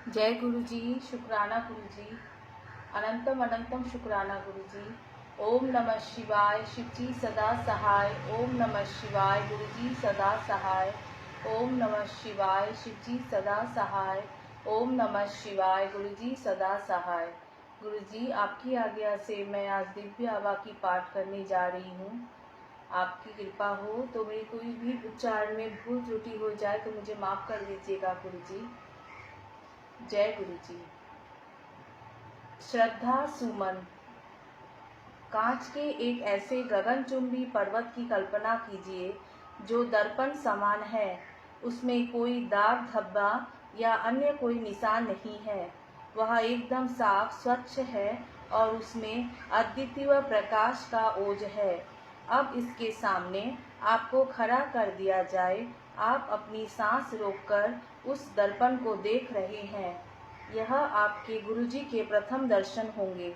जय गुरु जी, शुक्राना गुरु जी, अनंतम अनंतम शुक्राना गुरु जी। ओम नमः शिवाय, शिव जी सदा सहाय। ओम नमः शिवाय, गुरु जी सदा सहाय। ओम नमः शिवाय, शिव जी सदा सहाय। ओम नमः शिवाय, गुरु जी सदा सहाय। गुरु जी, आपकी आज्ञा से मैं आज दिव्य आवा की पाठ करने जा रही हूँ। आपकी कृपा हो तो मेरी कोई भी उच्चारण में भूल त्रुटि हो जाए तो मुझे माफ कर दीजिएगा गुरु जी। जय गुरु जी। श्रद्धा सुमन। कांच के एक ऐसे गगनचुंबी पर्वत की कल्पना कीजिए जो दर्पण समान है। उसमें कोई दाग धब्बा या अन्य कोई निशान नहीं है। वह एकदम साफ स्वच्छ है और उसमें अद्वितीय प्रकाश का ओज है। अब इसके सामने आपको खड़ा कर दिया जाए। आप अपनी सांस रोककर उस दर्पण को देख रहे हैं। यह आपके गुरुजी के प्रथम दर्शन होंगे।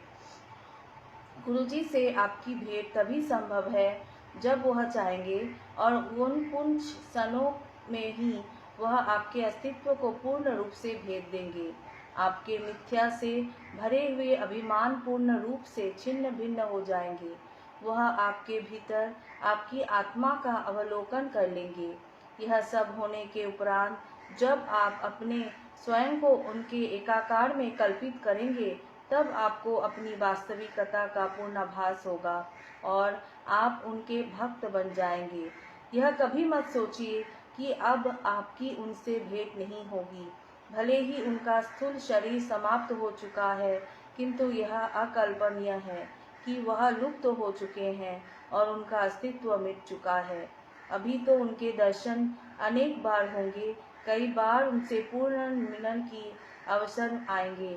गुरुजी से आपकी भेंट तभी संभव है जब वह चाहेंगे और उन कुछ क्षणों में ही वह आपके अस्तित्व को पूर्ण रूप से भेद देंगे। आपके मिथ्या से भरे हुए अभिमान पूर्ण रूप से छिन्न भिन्न हो जाएंगे। वह आपके भीतर आपकी आत्मा का अवलोकन कर लेंगे। यह सब होने के उपरांत जब आप अपने स्वयं को उनके एकाकार में कल्पित करेंगे तब आपको अपनी वास्तविकता का पूर्णाभास होगा और आप उनके भक्त बन जाएंगे। यह कभी मत सोचिए कि अब आपकी उनसे भेंट नहीं होगी। भले ही उनका स्थूल शरीर समाप्त हो चुका है, किंतु यह अकल्पनीय है कि वह लुप्त हो चुके हैं और उनका अस्तित्व मिट चुका है। अभी तो उनके दर्शन अनेक बार होंगे, कई बार उनसे पूर्ण मिलन की अवसर आएंगे।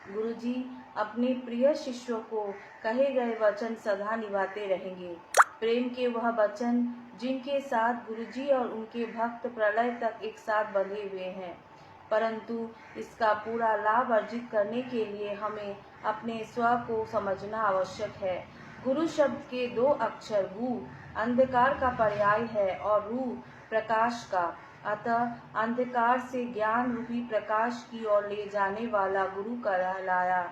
गुरुजी अपने प्रिय शिष्यों को कहे गए वचन सदा निभाते रहेंगे। प्रेम के वह वचन जिनके साथ गुरुजी और उनके भक्त प्रलय तक एक साथ बंधे हुए हैं। परंतु इसका पूरा लाभ अर्जित करने के लिए हमें अपने स्व को समझना आवश्यक है। गुरु शब्द के दो अक्षर गु अंधकार का पर्याय है और रू प्रकाश का। अतः अंधकार से ज्ञान रूपी प्रकाश की ओर ले जाने वाला गुरु कहलाया।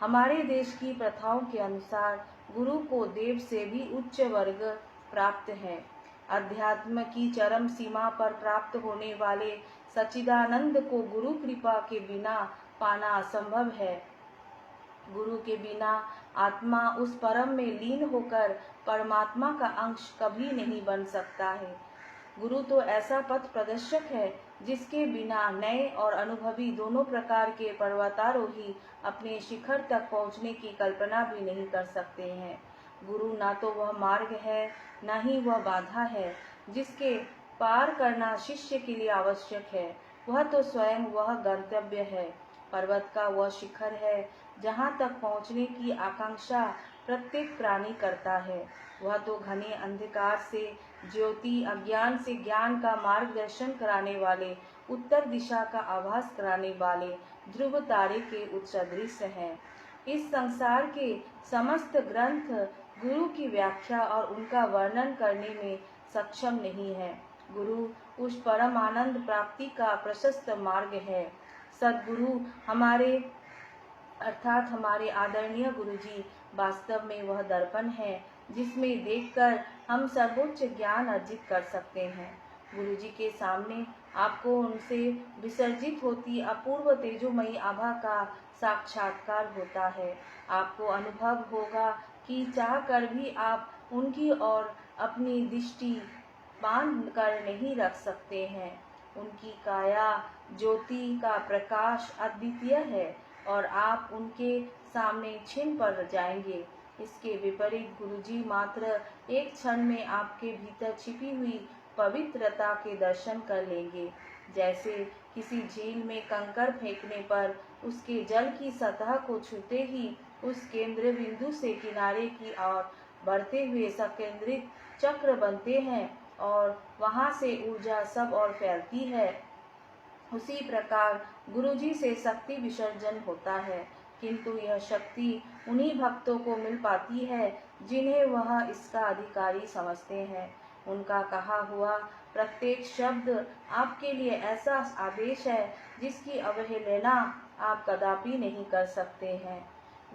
हमारे देश की प्रथाओं के अनुसार गुरु को देव से भी उच्च वर्ग प्राप्त है। अध्यात्म की चरम सीमा पर प्राप्त होने वाले सच्चिदानंद को गुरु कृपा के बिना पाना असंभव है। गुरु के बिना आत्मा उस परम में लीन होकर परमात्मा का अंश कभी नहीं बन सकता है। गुरु तो ऐसा पथ प्रदर्शक है जिसके बिना नए और अनुभवी दोनों प्रकार के पर्वतारोही अपने शिखर तक पहुंचने की कल्पना भी नहीं कर सकते हैं। गुरु ना तो वह मार्ग है, न ही वह बाधा है जिसके पार करना शिष्य के लिए आवश्यक है। वह तो स्वयं वह गंतव्य है, पर्वत का वह शिखर है जहाँ तक पहुँचने की आकांक्षा प्रत्येक प्राणी करता है। वह तो घने अंधकार से ज्योति, अज्ञान से ज्ञान का मार्गदर्शन कराने वाले, उत्तर दिशा का आभास कराने वाले ध्रुव तारे के सदृश है। इस संसार के समस्त ग्रंथ गुरु की व्याख्या और उनका वर्णन करने में सक्षम नहीं है। गुरु उस परम आनंद प्राप्ति का प्रशस्त मार्ग है। सद्गुरु हमारे अर्थात हमारे आदरणीय गुरुजी वास्तव में वह दर्पण है जिसमें देखकर हम सर्वोच्च ज्ञान अर्जित कर सकते हैं। गुरुजी के सामने आपको उनसे विसर्जित होती अपूर्व तेजोमयी आभा का साक्षात्कार होता है। आपको अनुभव होगा कि चाह कर भी आप उनकी ओर अपनी दृष्टि बांध कर नहीं रख सकते हैं। उनकी काया ज्योति का प्रकाश अद्वितीय है और आप उनके सामने छिन पड़ जाएंगे। इसके विपरीत गुरुजी मात्र एक क्षण में आपके भीतर छिपी हुई पवित्रता के दर्शन कर लेंगे। जैसे किसी झील में कंकड़ फेंकने पर उसके जल की सतह को छूते ही उस केंद्र बिंदु से किनारे की ओर बढ़ते हुए सकेंद्रित चक्र बनते हैं और वहां से ऊर्जा सब ओर फैलती है, उसी प्रकार गुरुजी से शक्ति विसर्जन होता है। किंतु यह शक्ति उन्हीं भक्तों को मिल पाती है जिन्हें वह इसका अधिकारी समझते हैं। उनका कहा हुआ प्रत्येक शब्द आपके लिए ऐसा आदेश है जिसकी अवहेलना आप कदापि नहीं कर सकते हैं।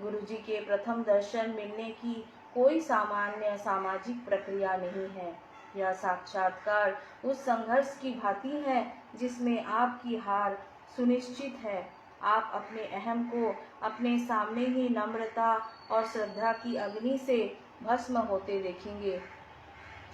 गुरु जी के प्रथम दर्शन मिलने की कोई सामान्य सामाजिक प्रक्रिया नहीं है। यह साक्षात्कार उस संघर्ष की भांति है जिसमें आपकी हार सुनिश्चित है। आप अपने अहम को अपने सामने ही नम्रता और श्रद्धा की अग्नि से भस्म होते देखेंगे।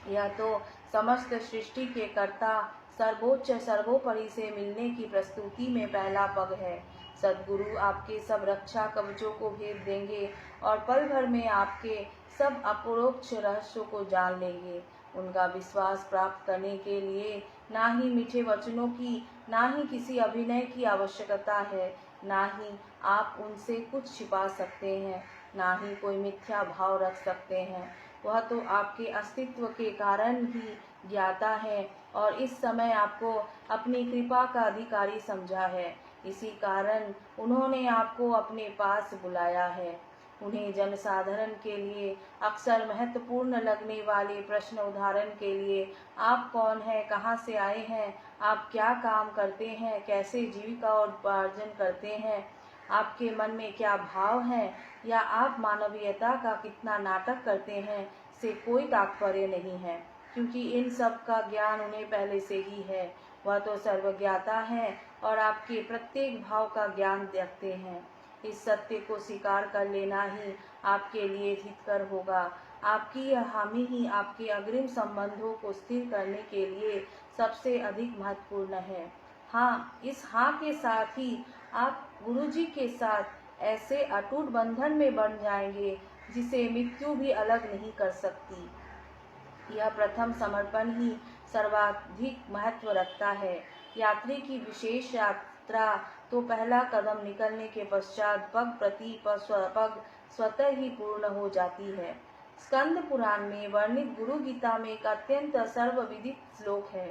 यह तो समस्त सृष्टि के कर्ता सर्वोच्च सर्वोपरि से मिलने की प्रस्तुति में पहला पग है। सद्गुरु आपके सब रक्षा कवचों को भेद देंगे और पल भर में आपके सब अपरोक्ष रहस्यों को जान लेंगे। उनका विश्वास प्राप्त करने के लिए ना ही मीठे वचनों की, ना ही किसी अभिनय की आवश्यकता है, ना ही आप उनसे कुछ छिपा सकते हैं, ना ही कोई मिथ्या भाव रख सकते हैं। वह तो आपके अस्तित्व के कारण ही ज्ञाता है और इस समय आपको अपनी कृपा का अधिकारी समझा है। इसी कारण उन्होंने आपको अपने पास बुलाया है। उन्हें जनसाधारण के लिए अक्सर महत्वपूर्ण लगने वाले प्रश्न उदाहरण के लिए आप कौन हैं, कहाँ से आए हैं, आप क्या काम करते हैं, कैसे जीविका और उपार्जन करते हैं, आपके मन में क्या भाव है, या आप मानवीयता का कितना नाटक करते हैं, से कोई तात्पर्य नहीं है, क्योंकि इन सब का ज्ञान उन्हें पहले से ही है। वह तो सर्वज्ञाता है और आपके प्रत्येक भाव का ज्ञान रखते हैं। इस सत्य को स्वीकार कर लेना ही आपके लिए हितकर होगा। आपकी यह हामी ही आपके अग्रिम संबंधों को स्थिर करने के लिए सबसे अधिक महत्वपूर्ण है। हाँ, इस हाँ के साथ ही आप गुरु जी के साथ ऐसे अटूट बंधन में बन जाएंगे जिसे मृत्यु भी अलग नहीं कर सकती। यह प्रथम समर्पण ही सर्वाधिक महत्व रखता है। यात्री की विशेष यात्रा तो पहला कदम निकलने के पश्चात पग प्रति पग स्वतः ही पूर्ण हो जाती है। स्कंद पुराण में वर्णित गुरु गीता में एक अत्यंत सर्वविदित श्लोक है।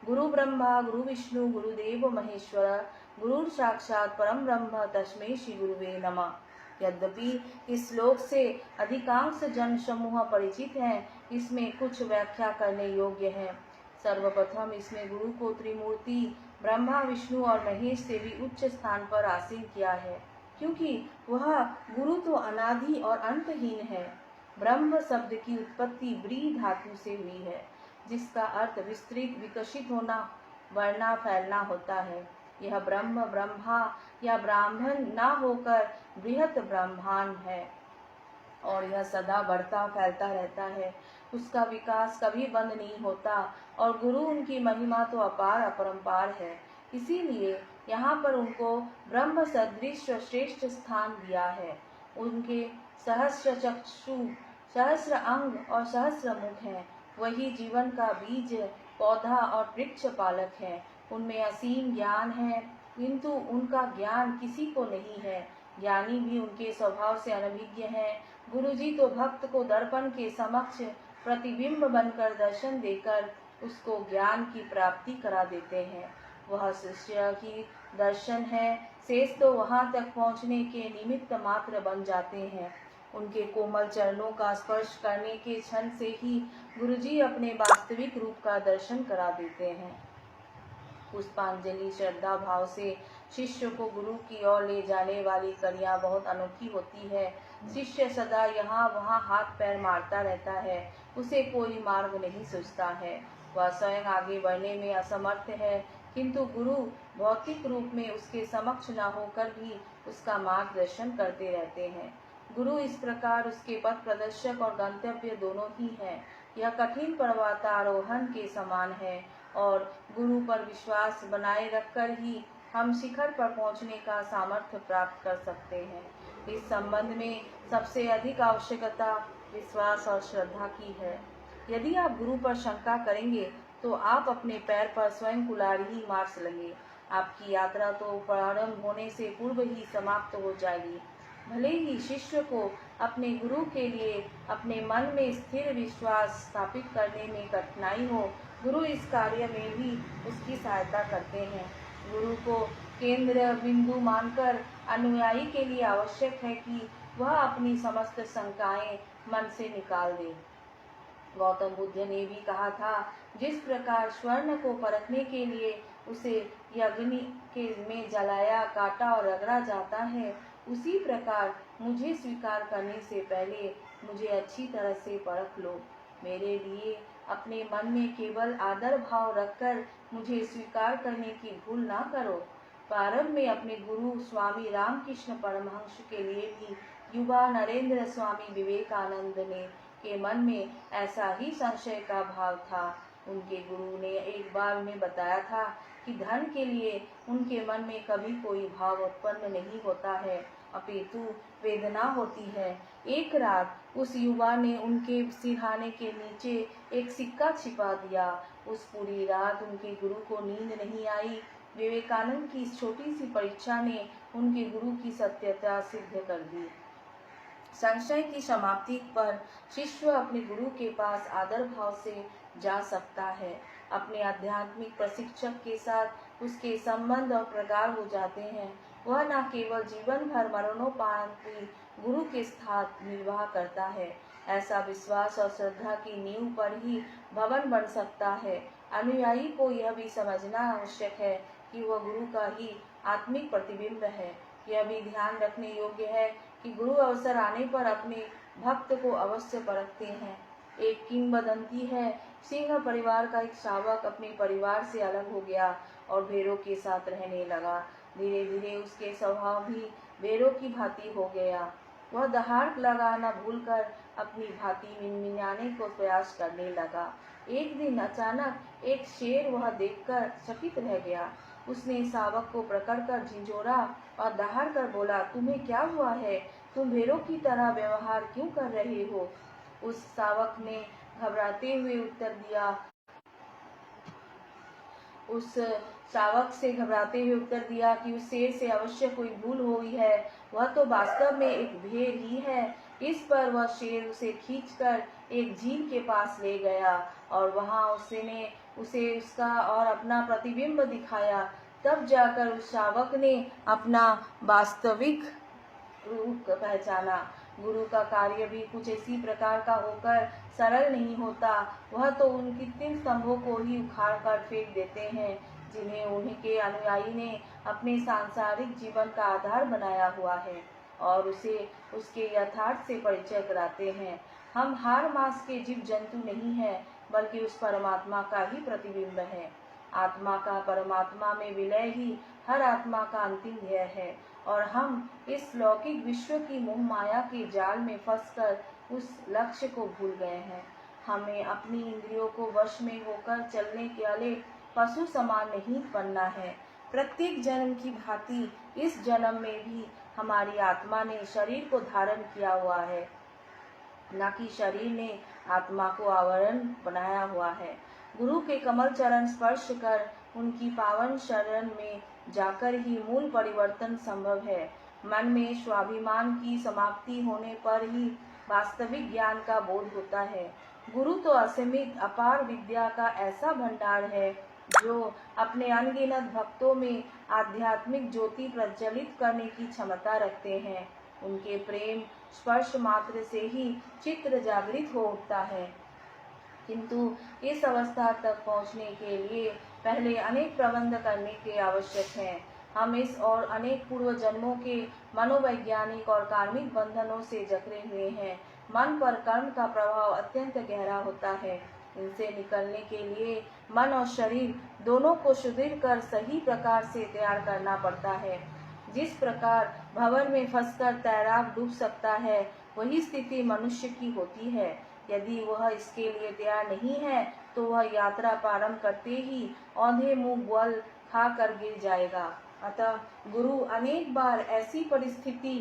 गुरु ब्रह्मा गुरु विष्णु गुरुदेव महेश्वर गुरु साक्षात परम ब्रह्म तस्मै श्री गुरुवे नमः। यद्यपि इस श्लोक से अधिकांश जन समूह परिचित हैं, इसमें कुछ व्याख्या करने योग्य है। सर्वप्रथम इसमें गुरु को त्रिमूर्ति ब्रह्मा विष्णु और महेश से भी उच्च स्थान पर आसीन किया है, क्योंकि वह गुरु तो अनादि और अंतहीन है। ब्रह्म शब्द की उत्पत्ति ब्री धातु से हुई है, जिसका अर्थ विस्तृत विकसित होना, बढ़ना, फैलना होता है। यह ब्रह्म ब्रह्मा या ब्राह्मण ना होकर बृहत ब्रह्मांड है और यह सदा बढ़ता फैलता रहता है। उसका विकास कभी बंद नहीं होता और गुरु उनकी महिमा तो अपार अपरंपार है। इसीलिए यहाँ पर उनको ब्रह्म सदृश श्रेष्ठ स्थान दिया है। उनके सहस्र चक्षु, सहस्र अंग और सहस्र मुख हैं। वही जीवन का बीज, पौधा और वृक्ष पालक है। उनमें असीम ज्ञान है, किंतु उनका ज्ञान किसी को नहीं है। ज्ञानी भी उनके स्वभाव से अनभिज्ञ हैं। गुरुजी तो भक्त को दर्पण के समक्ष प्रतिबिंब बनकर दर्शन देकर उसको ज्ञान की प्राप्ति करा देते हैं। वह शिष्य की दर्शन है, शेष तो वहां तक पहुंचने के निमित्त मात्र बन जाते हैं। उनके कोमल चरणों का स्पर्श करने के क्षण से ही गुरुजी अपने वास्तविक रूप का दर्शन करा देते हैं। पुष्पांजलि श्रद्धा भाव से शिष्य को गुरु की ओर ले जाने वाली कड़ियाँ बहुत अनोखी होती है। शिष्य सदा यहाँ वहाँ हाथ पैर मारता रहता है, उसे कोई मार्ग नहीं सूझता है। वह स्वयं आगे बढ़ने में असमर्थ है, किंतु गुरु भौतिक रूप में उसके समक्ष न होकर भी उसका मार्गदर्शन करते रहते हैं। गुरु इस प्रकार उसके पथ प्रदर्शक और गंतव्य दोनों ही हैं। यह कठिन पर्वतारोहण के समान है और गुरु पर विश्वास बनाए रखकर ही हम शिखर पर पहुंचने का सामर्थ्य प्राप्त कर सकते हैं। इस संबंध में सबसे अधिक आवश्यकता विश्वास और श्रद्धा की है। यदि आप गुरु पर शंका करेंगे तो आप अपने पैर पर स्वयं कुल्हाड़ी ही मार लेंगे। आपकी यात्रा तो प्रारंभ होने से पूर्व ही समाप्त हो जाएगी। भले ही शिष्य को अपने गुरु के लिए अपने मन में स्थिर विश्वास स्थापित करने में कठिनाई हो, गुरु इस कार्य में भी उसकी सहायता करते हैं। गुरु को केंद्र बिंदु मानकर अनुयायी के लिए आवश्यक है कि वह अपनी समस्त शंकाएं मन से निकाल दे। गौतम बुद्ध ने भी कहा था, जिस प्रकार स्वर्ण को परखने के लिए उसे अग्नि के में जलाया, काटा और रगड़ा जाता है, उसी प्रकार मुझे स्वीकार करने से पहले मुझे अच्छी तरह से परख लो। मेरे लिए अपने मन में केवल आदर भाव रखकर मुझे स्वीकार करने की भूल ना करो। प्रारंभ में अपने गुरु स्वामी रामकृष्ण परमहंस के लिए भी युवा नरेंद्र स्वामी विवेकानंद ने के मन में ऐसा ही संशय का भाव था। उनके गुरु ने एक बार उन्हें बताया था कि धन के लिए उनके मन में कभी कोई भाव उत्पन्न नहीं होता है, अपितु वेदना होती है। एक रात उस युवा ने उनके सिरहाने के नीचे एक सिक्का छिपा दिया। उस पूरी रात उनके गुरु को नींद नहीं आई। विवेकानंद की इस छोटी सी परीक्षा ने उनके गुरु की सत्यता सिद्ध कर दी। संशय की समाप्ति पर शिष्य अपने गुरु के पास आदर भाव से जा सकता है। अपने आध्यात्मिक प्रशिक्षक के साथ उसके संबंध और प्रगाढ़ हो जाते हैं। वह न केवल जीवन भर मरणोपरांति गुरु के साथ निर्वाह करता है, ऐसा विश्वास और श्रद्धा की नींव पर ही भवन बन सकता है। अनुयायी को यह भी समझना आवश्यक है कि वह गुरु का ही आत्मिक प्रतिबिंब है। यह भी ध्यान रखने योग्य है कि गुरु अवसर आने पर अपने भक्त को अवश्य परखते हैं। एक किंवदंती है, सिंह परिवार का एक शावक अपने परिवार से अलग हो गया और भेड़ों के साथ रहने लगा। धीरे धीरे उसके स्वभाव भी भेड़ों की भांति हो गया। वह दहाड़ लगाना भूलकर अपनी भांति मिनमिनाने को प्रयास करने लगा। एक दिन अचानक एक शेर वह देखकर चकित रह गया। उसने शावक को पकड़कर झिंझोरा और दहाड़ कर बोला, तुम्हें क्या हुआ है? तुम भेड़ों की तरह व्यवहार क्यों कर रहे हो? उस शावक ने घबराते हुए उत्तर दिया कि उस शेर से अवश्य कोई भूल हुई है। वह तो वास्तव में एक भेड़ ही है। इस पर वह शेर उसे खींचकर एक झील के पास ले गया और वहां उसने उसे उसका और अपना प्रतिबिंब दिखाया। तब जाकर उस शावक ने अपना वास्तविक रूप पहचाना। गुरु का कार्य भी कुछ इसी प्रकार का होकर सरल नहीं होता। वह तो उन कृत्रिम स्तंभों को ही उखाड़ कर फेंक देते हैं जिन्हें उनके अनुयायी ने अपने सांसारिक जीवन का आधार बनाया हुआ है, और उसे उसके यथार्थ से परिचय कराते हैं। हम हाड़ मांस के जीव जंतु नहीं हैं, बल्कि उस परमात्मा का ही प्रतिबिंब है। आत्मा का परमात्मा में विलय ही हर आत्मा का अंतिम ध्येय है, और हम इस लौकिक विश्व की मोह माया के जाल में फंसकर उस लक्ष्य को भूल गए हैं। हमें अपनी इंद्रियों को वश में होकर चलने वाले पशु समान नहीं बनना है। प्रत्येक जन्म की भांति इस जन्म में भी हमारी आत्मा ने शरीर को धारण किया हुआ है, न कि शरीर ने आत्मा को आवरण बनाया हुआ है। गुरु के कमल चरण स्पर्श कर उनकी पावन शरण में जाकर ही मूल परिवर्तन संभव है। मन में स्वाभिमान की समाप्ति होने पर ही वास्तविक ज्ञान का बोध होता है। गुरु तो असीमित अपार विद्या का ऐसा भंडार है जो अपने अनगिनत भक्तों में आध्यात्मिक ज्योति प्रज्वलित करने की क्षमता रखते हैं। उनके प्रेम स्पर्श मात्र से ही चित्त जागृत हो उठता है, किंतु इस अवस्था तक पहुंचने के लिए पहले अनेक प्रबंध करने के आवश्यक हैं। हम इस और अनेक पूर्व जन्मों के मनोवैज्ञानिक और कार्मिक बंधनों से जकड़े हुए हैं। मन पर कर्म का प्रभाव अत्यंत गहरा होता है। इनसे निकलने के लिए मन और शरीर दोनों को सुदृढ़ कर सही प्रकार से तैयार करना पड़ता है। जिस प्रकार भंवर में फंसकर तैराक डूब सकता है, वही स्थिति मनुष्य की होती है। यदि वह इसके लिए तैयार नहीं है तो वह यात्रा प्रारंभ करते ही औंधे मुंह बल खा कर गिर जाएगा। अतः गुरु अनेक बार ऐसी परिस्थिति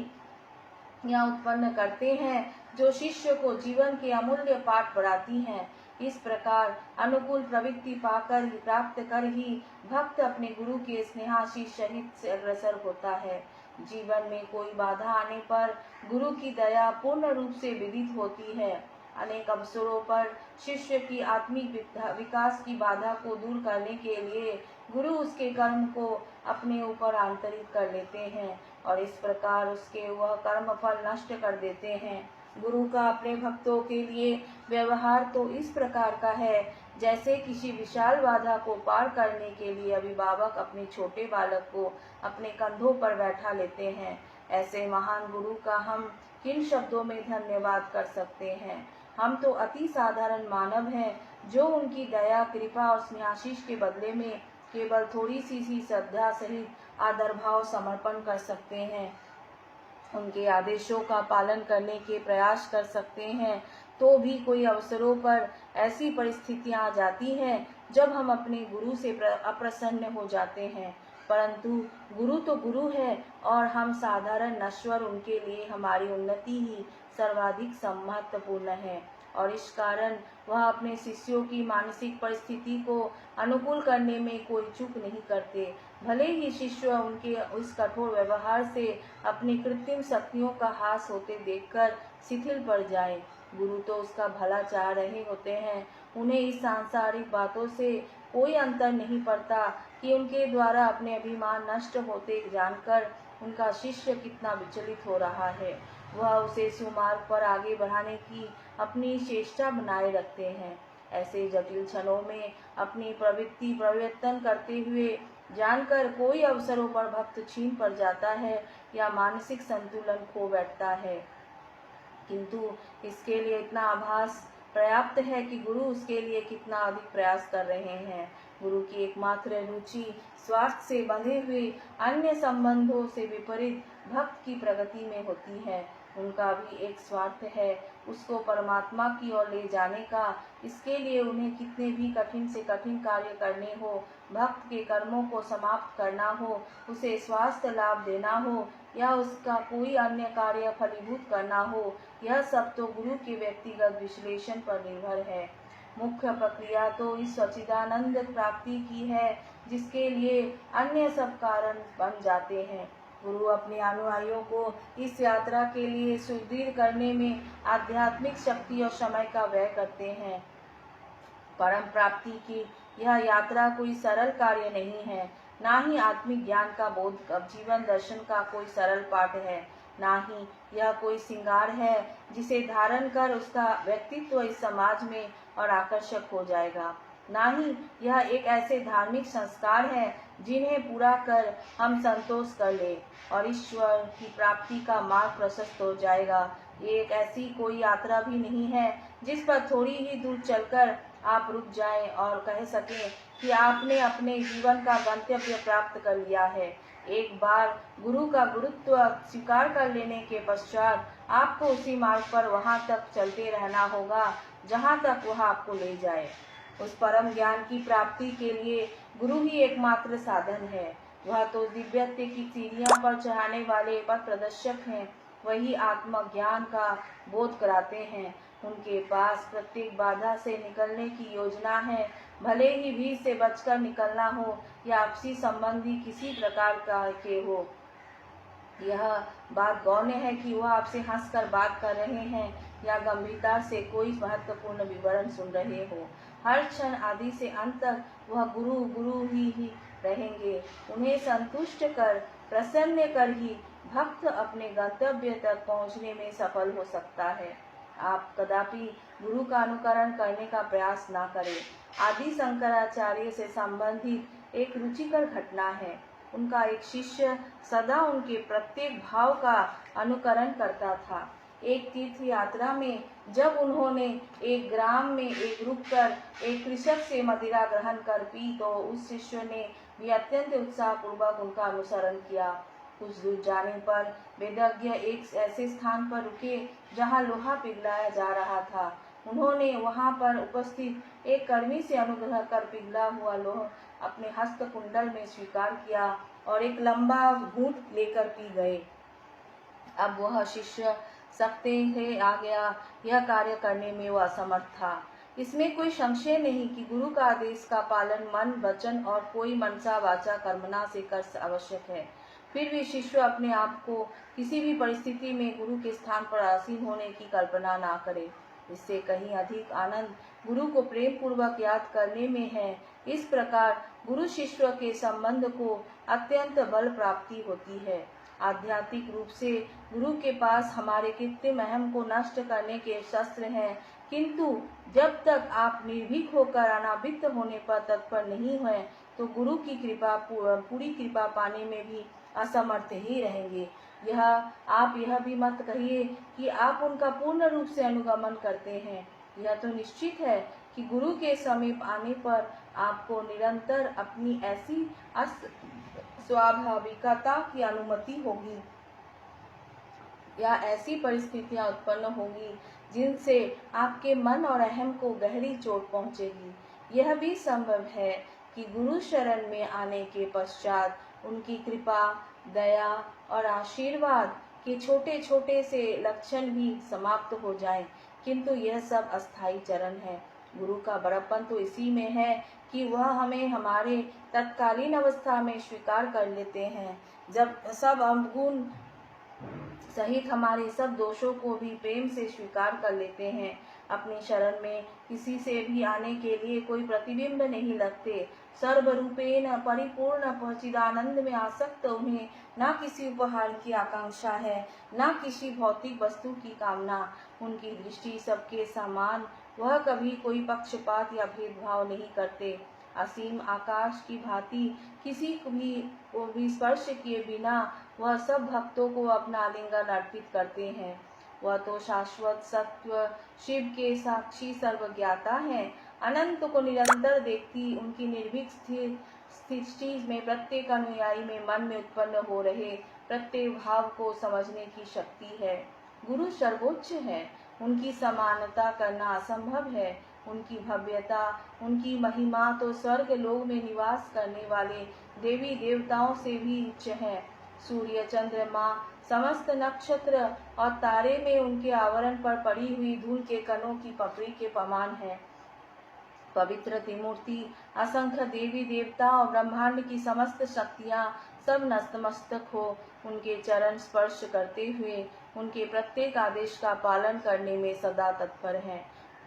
उत्पन्न करते हैं जो शिष्य को जीवन के अमूल्य पाठ पढ़ाती हैं। इस प्रकार अनुकूल प्रवृत्ति प्राप्त कर ही भक्त अपने गुरु के स्नेहाशीष सहित से अग्रसर होता है। जीवन में कोई बाधा आने पर गुरु की दया पूर्ण रूप से विदित होती है। अनेक अवसरों पर शिष्य की आत्मिक विकास की बाधा को दूर करने के लिए गुरु उसके कर्म को अपने ऊपर आंतरित कर लेते हैं और इस प्रकार उसके वह कर्म फल नष्ट कर देते हैं। गुरु का अपने भक्तों के लिए व्यवहार तो इस प्रकार का है जैसे किसी विशाल बाधा को पार करने के लिए अभिभावक अपने छोटे बालक को अपने कंधों पर बैठा लेते हैं। ऐसे महान गुरु का हम किन शब्दों में धन्यवाद कर सकते हैं। हम तो अति साधारण मानव हैं जो उनकी दया, कृपा और स्नेहाशीष के बदले में केवल थोड़ी सी श्रद्धा सहित आदर भाव समर्पण कर सकते हैं, उनके आदेशों का पालन करने के प्रयास कर सकते हैं। तो भी कोई अवसरों पर ऐसी परिस्थितियां आ जाती हैं जब हम अपने गुरु से अप्रसन्न हो जाते हैं, परंतु गुरु तो गुरु है और हम साधारण नश्वर, उनके लिए हमारी उन्नति ही सर्वाधिक महत्वपूर्ण है और इस कारण वह अपने शिष्यों की मानसिक परिस्थिति को अनुकूल करने में कोई चूक नहीं करते। भले ही शिष्य उनके इस कठोर व्यवहार से अपनी कृत्रिम शक्तियों का हास होते देखकर शिथिल पड़ जाए, गुरु तो उसका भला चाह रहे होते हैं। उन्हें इस सांसारिक बातों से कोई अंतर नहीं पड़ता कि उनके द्वारा अपने अभिमान नष्ट होते जानकर उनका शिष्य कितना विचलित हो रहा है। वह उसे सुमार्ग पर आगे बढ़ाने की अपनी चेष्टा बनाए रखते हैं। ऐसे जटिल क्षणों में अपनी प्रवृत्ति परिवर्तन करते हुए जानकर कोई अवसरों पर भक्त छीन पड़ जाता है या मानसिक संतुलन खो बैठता है, किंतु इसके लिए इतना आभास पर्याप्त है कि गुरु उसके लिए कितना अधिक प्रयास कर रहे हैं। गुरु की एकमात्र रुचि स्वार्थ से बंधे हुए अन्य संबंधों से विपरीत भक्त की प्रगति में होती है। उनका भी एक स्वार्थ है, उसको परमात्मा की ओर ले जाने का। इसके लिए उन्हें कितने भी कठिन से कठिन कार्य करने हो, भक्त के कर्मों को समाप्त करना हो, उसे स्वास्थ्य लाभ देना हो या उसका कोई अन्य कार्य फलीभूत करना हो, यह सब तो गुरु के व्यक्तिगत विश्लेषण पर निर्भर है। मुख्य प्रक्रिया तो इस सच्चिदानंद प्राप्ति की है जिसके लिए अन्य सब कारण बन जाते हैं। गुरु अपने अनुयायियों को इस यात्रा के लिए सुदृढ़ करने में आध्यात्मिक शक्ति और समय का व्यय करते हैं। परम प्राप्ति की यह यात्रा कोई सरल कार्य नहीं है, ना ही आत्मिक ज्ञान का बोध जीवन दर्शन का कोई सरल पाठ है, ना ही यह कोई श्रृंगार है जिसे धारण कर उसका व्यक्तित्व इस समाज में और आकर्षक हो जाएगा, ना ही यह एक ऐसे धार्मिक संस्कार है जिन्हें पूरा कर हम संतोष कर ले और ईश्वर की प्राप्ति का मार्ग प्रशस्त हो जाएगा। ये एक ऐसी कोई यात्रा भी नहीं है जिस पर थोड़ी ही दूर चलकर आप रुक जाएं और कह सकें कि आपने अपने जीवन का गंतव्य प्राप्त कर लिया है। एक बार गुरु का गुरुत्व स्वीकार कर लेने के पश्चात आपको उसी मार्ग पर वहां तक चलते रहना होगा जहां तक वह आपको ले जाए। उस परम ज्ञान की प्राप्ति के लिए गुरु ही एकमात्र साधन है। वह तो दिव्यत्व की सीढ़ियां पर चढ़ाने वाले पथ प्रदर्शक हैं, वही आत्मज्ञान का बोध कराते हैं। उनके पास प्रत्येक बाधा से निकलने की योजना है, भले ही भीड़ से बचकर निकलना हो या आपसी संबंधी किसी प्रकार का के हो। यह बात गौण है कि वह आपसे हंसकर बात कर रहे हैं या गंभीरता से कोई महत्वपूर्ण विवरण सुन रहे हो। हर क्षण आदि से अंत तक वह गुरु गुरु ही रहेंगे। उन्हें संतुष्ट कर, प्रसन्न कर ही भक्त अपने गंतव्य तक पहुंचने में सफल हो सकता है। आप कदापि गुरु का अनुकरण करने का प्रयास ना करें। आदि शंकराचार्य से संबंधित एक रुचिकर घटना है। उनका एक शिष्य सदा उनके प्रत्येक भाव का अनुकरण करता था। एक तीर्थ यात्रा में जब उन्होंने एक ग्राम में रुककर एक कृषक से मदिरा ग्रहण कर पी तो उस शिष्य ने भी अत्यंत उत्साहपूर्वक उनका अनुसरण किया। कुछ दूर जाने पर वेदज्ञ एक ऐसे स्थान पर रुके जहां लोहा पिघलाया जा रहा था। उन्होंने वहां पर उपस्थित एक कर्मी से अनुग्रह कर पिघला हुआ लोहा अपने हस्त कुंडल में स्वीकार किया और एक लंबा घूंट लेकर पी गए। अब वह शिष्य सकते थे आ गया, यह कार्य करने में वह असमर्थ था। इसमें कोई संशय नहीं कि गुरु का आदेश का पालन मन, वचन और कोई मनसा वाचा कर्मणा से कर आवश्यक है। फिर भी शिष्य अपने आप को किसी भी परिस्थिति में गुरु के स्थान पर आसीन होने की कल्पना ना करे। इससे कहीं अधिक आनंद गुरु को प्रेम पूर्वक याद करने में है। इस प्रकार गुरु शिष्य के संबंध को अत्यंत बल प्राप्ति होती है। आध्यात्मिक रूप से गुरु के पास हमारे कृत्रिम अहम को नष्ट करने के शस्त्र हैं, किंतु जब तक आप निर्भीक होकर अनावृत होने पर तत्पर नहीं हुए तो गुरु की कृपा पूरी कृपा पाने में भी असमर्थ ही रहेंगे। आप यह भी मत कहिए कि आप उनका पूर्ण रूप से अनुगमन करते हैं। यह तो निश्चित है कि गुरु के समीप आने पर आपको निरंतर अपनी ऐसी स्वाभाविकता की अनुमति होगी या ऐसी परिस्थितियां उत्पन्न होंगी जिनसे आपके मन और अहम को गहरी चोट पहुंचेगी। यह भी संभव है कि गुरु शरण में आने के पश्चात उनकी कृपा, दया और आशीर्वाद के छोटे छोटे से लक्षण भी समाप्त हो जाएं, किंतु यह सब अस्थायी चरण है। गुरु का बड़प्पन तो इसी में है कि वह हमें हमारे तत्कालीन अवस्था में स्वीकार कर लेते हैं, जब सब अवगुण सहित हमारे सब दोषों को भी प्रेम से स्वीकार कर लेते हैं। अपनी शरण में किसी से भी आने के लिए कोई प्रतिबिंब नहीं लगते। सर्वरूपेण परिपूर्ण चिदानंद में आसक्त उन्हें न किसी उपहार की आकांक्षा है, न किसी भौतिक वस्तु की कामना। उनकी दृष्टि सबके समान, वह कभी कोई पक्षपात या भेदभाव नहीं करते। असीम आकाश की भांति किसी को भी स्पर्श किए बिना वह सब भक्तों को अपना आलिंगन अर्पित करते हैं। वह तो शाश्वत सत्व शिव के साक्षी सर्वज्ञाता हैं। अनंत को निरंतर देखती उनकी निर्भीक स्थिति में प्रत्येक अनुयायी में मन में उत्पन्न हो रहे प्रत्येक भाव को समझने की शक्ति है। गुरु सर्वोच्च है, उनकी समानता करना असंभव है। उनकी भव्यता, उनकी महिमा तो स्वर्ग लोक में निवास करने वाले देवी देवताओं से भी उच्च है। सूर्य, चंद्रमा, समस्त नक्षत्र और तारे में उनके आवरण पर पड़ी हुई धूल के कणों की पपड़ी के समान है। पवित्र त्रिमूर्ति, असंख्य देवी देवता और ब्रह्मांड की समस्त शक्तियां सब नतमस्तक हो उनके चरण स्पर्श करते हुए उनके प्रत्येक आदेश का पालन करने में सदा तत्पर हैं।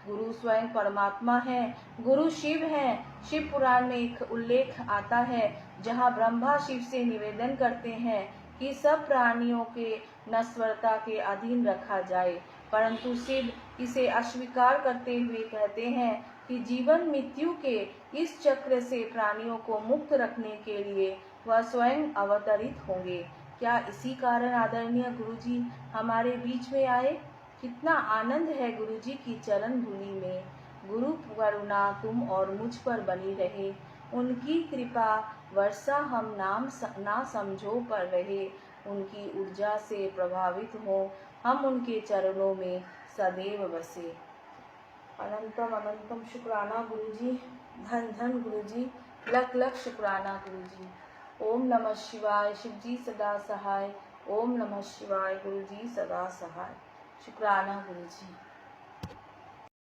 गुरु स्वयं परमात्मा है, गुरु शिव है। शिव पुराण में एक उल्लेख आता है जहाँ ब्रह्मा शिव से निवेदन करते हैं कि सब प्राणियों के नश्वरता के अधीन रखा जाए, परंतु शिव इसे अस्वीकार करते हुए कहते हैं कि जीवन मृत्यु के इस चक्र से प्राणियों को मुक्त रखने के लिए वह स्वयं अवतरित होंगे। क्या इसी कारण आदरणीय गुरुजी हमारे बीच में आए? कितना आनंद है गुरुजी की चरण धूलि में। गुरु करुणा तुम और मुझ पर बनी रहे, उनकी कृपा वर्षा हम ना समझो पर रहे, उनकी ऊर्जा से प्रभावित हो हम उनके चरणों में सदैव बसे। अनंतम अनंतम शुक्राना गुरुजी, धन धन गुरुजी, लख लख शुक्राना गुरुजी। ओम नमः शिवाय, शिवजी सदा सहाय। ओम नमः शिवाय, गुरुजी सदा सहाय। शुक्राना गुरुजी।